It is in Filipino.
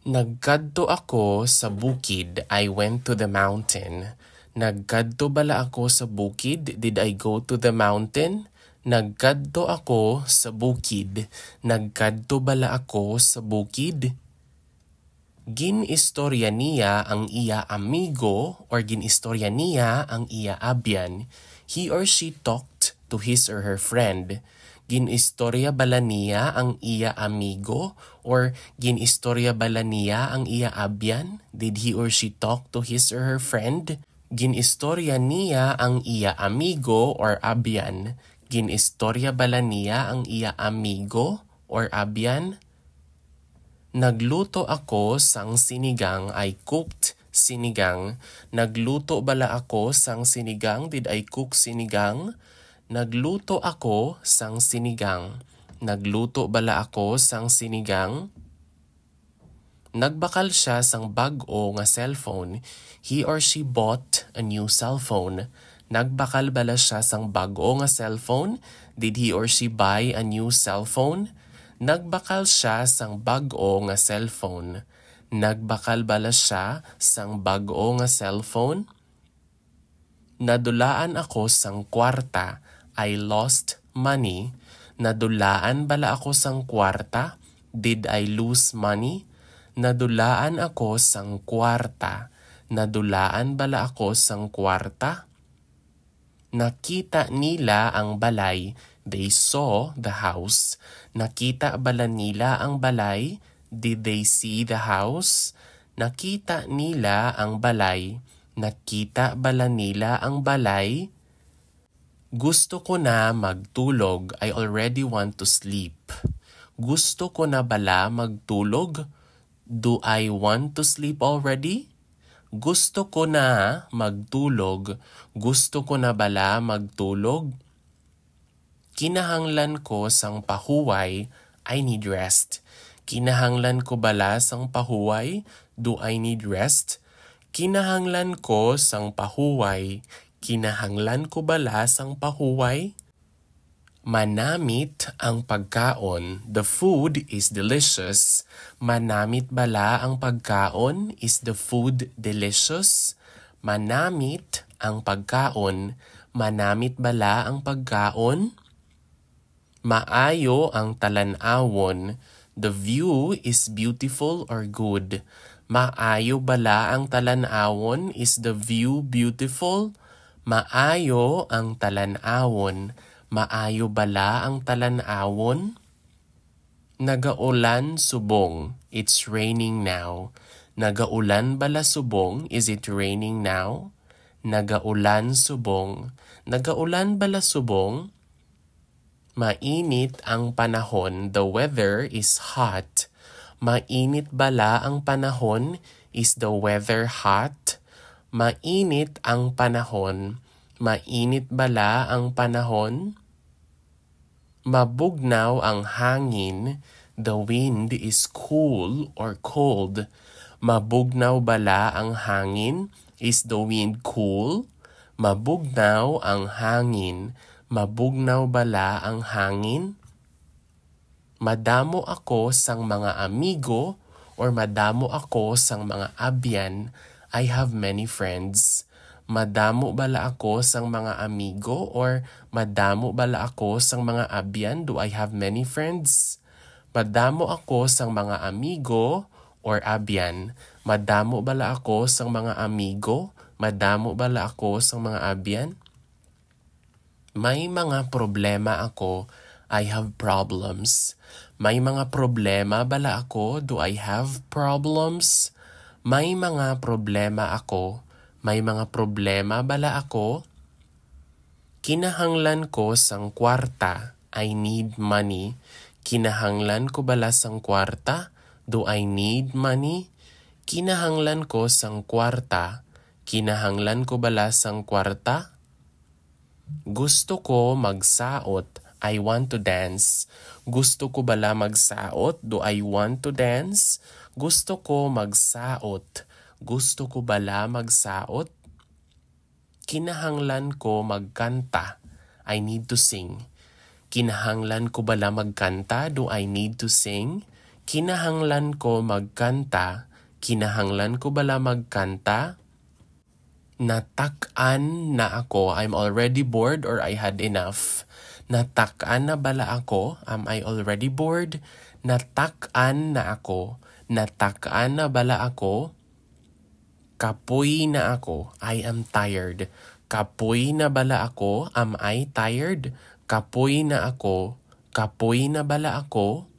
Nagkadto ako sa bukid. I went to the mountain. Nagkadto bala ako sa bukid? Did I go to the mountain? Nagkadto ako sa bukid. Nagkadto bala ako sa bukid? Ginistorya niya ang iya amigo or ginistorya niya ang iya abyan. He or she talked to his or her friend. Ginistorya bala niya ang iya amigo or ginistorya bala niya ang iya abyan? Did he or she talk to his or her friend? Ginistorya niya ang iya amigo or abyan? Ginistorya bala niya ang iya amigo or abyan? Nagluto ako sang sinigang. I cooked sinigang. Nagluto bala ako sang sinigang? Did I cook sinigang? Nagluto ako sang sinigang. Nagluto bala ako sang sinigang? Nagbakal siya sang bag-o nga cellphone. He or she bought a new cellphone. Nagbakal bala siya sang bag-o nga cellphone? Did he or she buy a new cellphone? Nagbakal siya sang bag-o nga cellphone. Nagbakal bala siya sang bag-o nga cellphone? Nadulaan ako sang kwarta. I lost money. Nadulaan bala ako sang kwarta? Did I lose money? Nadulaan ako sang kwarta. Nadulaan bala ako sang kwarta? Nakita nila ang balay. They saw the house. Nakita bala nila ang balay? Did they see the house? Nakita nila ang balay. Nakita bala nila ang balay? Gusto ko na magtulog. I already want to sleep. Gusto ko na bala magtulog? Do I want to sleep already? Gusto ko na magtulog. Gusto ko na bala magtulog? Kinahanglan ko sang pahuway. I need rest. Kinahanglan ko bala sang pahuway? Do I need rest? Kinahanglan ko sang pahuway. Kinahanglan ko bala sang pahuway? Manamit ang pagkaon. The food is delicious. Manamit bala ang pagkaon? Is the food delicious? Manamit ang pagkaon. Manamit bala ang pagkaon? Maayo ang talan-awon. The view is beautiful or good. Maayo bala ang talan-awon? Is the view beautiful? Maayo ang talan-awon. Maayo bala ang talan-awon? Nagaulan subong. It's raining now. Nagaulan bala subong? Is it raining now? Nagaulan subong. Nagaulan bala subong? Mainit ang panahon. The weather is hot. Mainit bala ang panahon? Is the weather hot? Mainit ang panahon. Mainit bala ang panahon? Mabugnaw ang hangin. The wind is cool or cold. Mabugnaw bala ang hangin? Is the wind cool? Mabugnaw ang hangin. Mabugnaw bala ang hangin? Madamo ako sang mga amigo or madamo ako sang mga abyan. I have many friends. Madamo bala ako sang mga amigo or madamo bala ako sang mga abyan? Do I have many friends? Madamo ako sang mga amigo or abyan. Madamo bala ako sang mga amigo? Madamo bala ako sang mga abyan? May mga problema ako. I have problems. May mga problema bala ako? Do I have problems? May mga problema ako. May mga problema bala ako? Kinahanglan ko sang kwarta. I need money. Kinahanglan ko bala sang kwarta? Do I need money? Kinahanglan ko sang kwarta. Kinahanglan ko bala sang kwarta? Gusto ko magsaot. I want to dance. Gusto ko bala magsaot? Do I want to dance? Gusto ko magsaot. Gusto ko bala magsaot? Kinahanglan ko magkanta. I need to sing. Kinahanglan ko bala magkanta? Do I need to sing? Kinahanglan ko magkanta. Kinahanglan ko bala magkanta? Natak-an na ako. I'm already bored or I had enough. Natak-an na bala ako? Am I already bored? Natak-an na ako. Natak-an na bala ako? Kapoy na ako. I am tired. Kapoy na bala ako? Am I tired? Kapoy na ako. Kapoy na bala ako?